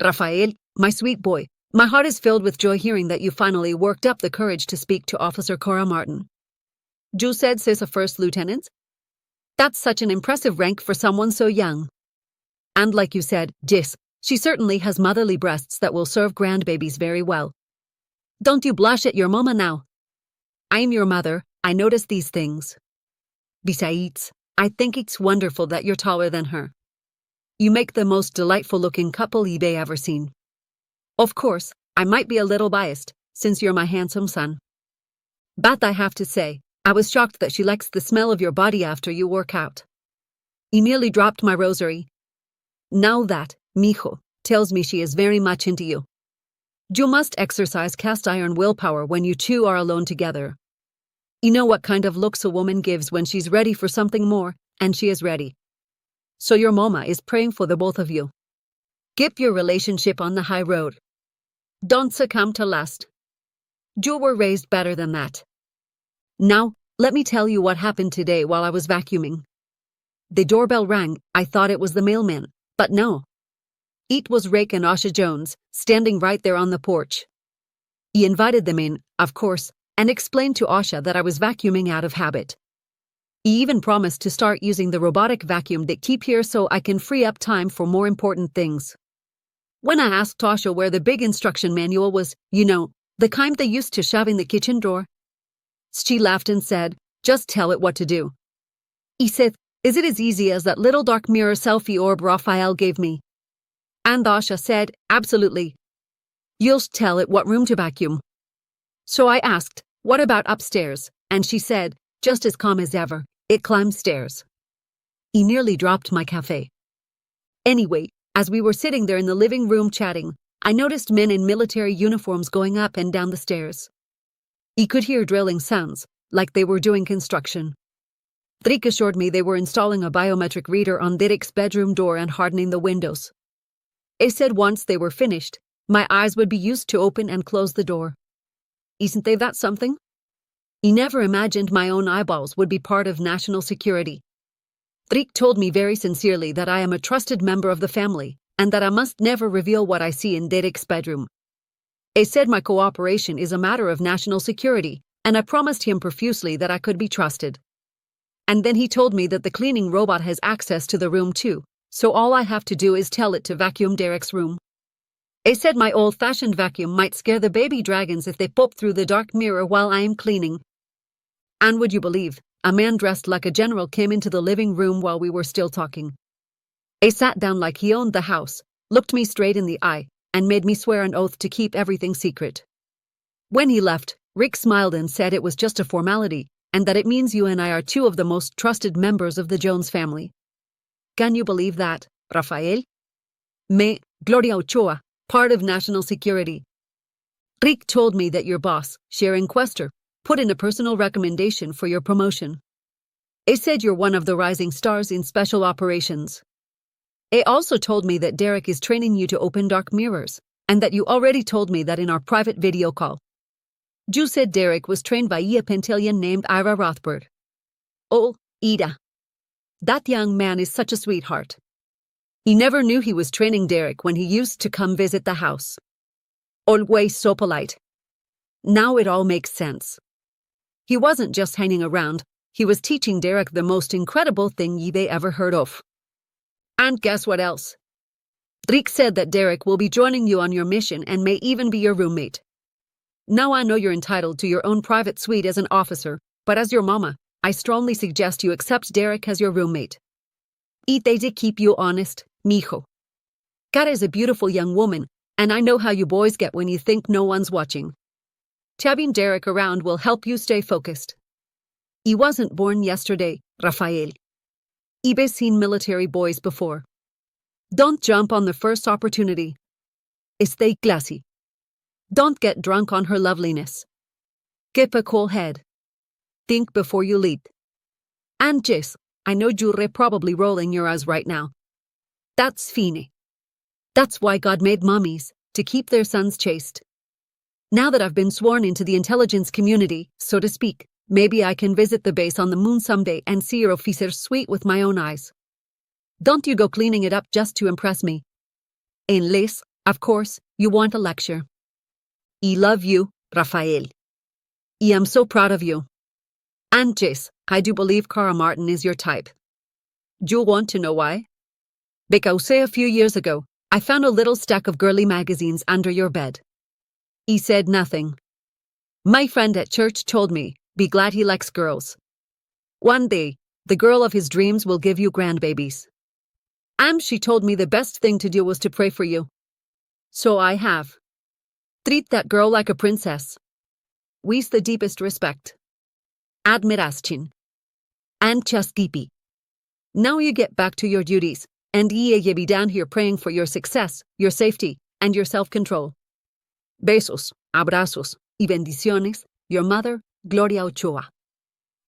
Rafael, my sweet boy, my heart is filled with joy hearing that you finally worked up the courage to speak to Officer Cora Martin. You said she's a first lieutenant? That's such an impressive rank for someone so young. And like you said, Jis, she certainly has motherly breasts that will serve grandbabies very well. Don't you blush at your mama now? I'm your mother, I notice these things. Besides, I think it's wonderful that you're taller than her. You make the most delightful-looking couple eBay ever seen. Of course, I might be a little biased, since you're my handsome son. But I have to say, I was shocked that she likes the smell of your body after you work out. He nearly dropped my rosary. Now that, mijo, tells me she is very much into you. You must exercise cast-iron willpower when you two are alone together. You know what kind of looks a woman gives when she's ready for something more, and she is ready. So your mama is praying for the both of you. Keep your relationship on the high road. Don't succumb to lust. You were raised better than that. Now, let me tell you what happened today while I was vacuuming. The doorbell rang. I thought it was the mailman, but no. It was Rick and Asha Jones, standing right there on the porch. He invited them in, of course, and explained to Asha that I was vacuuming out of habit. He even promised to start using the robotic vacuum they keep here so I can free up time for more important things. When I asked Asha where the big instruction manual was, the kind they used to shove in the kitchen drawer, she laughed and said, "Just tell it what to do." He said, "Is it as easy as that little Dark Mirror Selfie orb Rafael gave me?" And Asha said, "Absolutely. You'll tell it what room to vacuum." So I asked, "What about upstairs?" And she said, just as calm as ever, "It climbs stairs." He nearly dropped my cafe. Anyway, as we were sitting there in the living room chatting, I noticed men in military uniforms going up and down the stairs. He could hear drilling sounds, like they were doing construction. Rick assured me they were installing a biometric reader on Derek's bedroom door and hardening the windows. He said once they were finished, my eyes would be used to open and close the door. Isn't they that something? He never imagined my own eyeballs would be part of national security. Rick told me very sincerely that I am a trusted member of the family, and that I must never reveal what I see in Derek's bedroom. He said my cooperation is a matter of national security, and I promised him profusely that I could be trusted. And then he told me that the cleaning robot has access to the room too, so all I have to do is tell it to vacuum Derek's room. He said my old-fashioned vacuum might scare the baby dragons if they pop through the dark mirror while I am cleaning. And would you believe, a man dressed like a general came into the living room while we were still talking. He sat down like he owned the house, looked me straight in the eye, and made me swear an oath to keep everything secret. When he left, Rick smiled and said it was just a formality, and that it means you and I are two of the most trusted members of the Jones family. Can you believe that, Rafael? Gloria Ochoa, part of national security. Rick told me that your boss, Sharon Quester, put in a personal recommendation for your promotion. He said you're one of the rising stars in special operations. He also told me that Derek is training you to open dark mirrors, and that you already told me that in our private video call. You said Derek was trained by a Pentillion named Ira Rothbard. Oh, Ida. That young man is such a sweetheart. He never knew he was training Derek when he used to come visit the house. Always so polite. Now it all makes sense. He wasn't just hanging around, he was teaching Derek the most incredible thing they ever heard of. And guess what else? Rick said that Derek will be joining you on your mission and may even be your roommate. Now I know you're entitled to your own private suite as an officer, but as your mama, I strongly suggest you accept Derek as your roommate. Eat they to keep you honest, mijo. Cara is a beautiful young woman, and I know how you boys get when you think no one's watching. Having Derek around will help you stay focused. He wasn't born yesterday, Rafael. Ibe's seen military boys before. Don't jump on the first opportunity. Stay classy. Don't get drunk on her loveliness. Keep a cool head. Think before you lead. And Jess, I know you're probably rolling your eyes right now. That's fine. That's why God made mummies, to keep their sons chaste. Now that I've been sworn into the intelligence community, so to speak, maybe I can visit the base on the moon someday and see your officer's suite with my own eyes. Don't you go cleaning it up just to impress me. Unless, Of course, you want a lecture. I love you, Rafael. I am so proud of you. And Jace, I do believe Cara Martin is your type. Do you want to know why? Because a few years ago, I found a little stack of girly magazines under your bed. He said nothing. My friend at church told me, be glad he likes girls. One day, the girl of his dreams will give you grandbabies. And she told me the best thing to do was to pray for you. So I have. Treat that girl like a princess. With the deepest respect. Admiration. And chaskipi. Now you get back to your duties, and ye be down here praying for your success, your safety, and your self-control. Besos, abrazos, y bendiciones, your mother, Gloria Ochoa.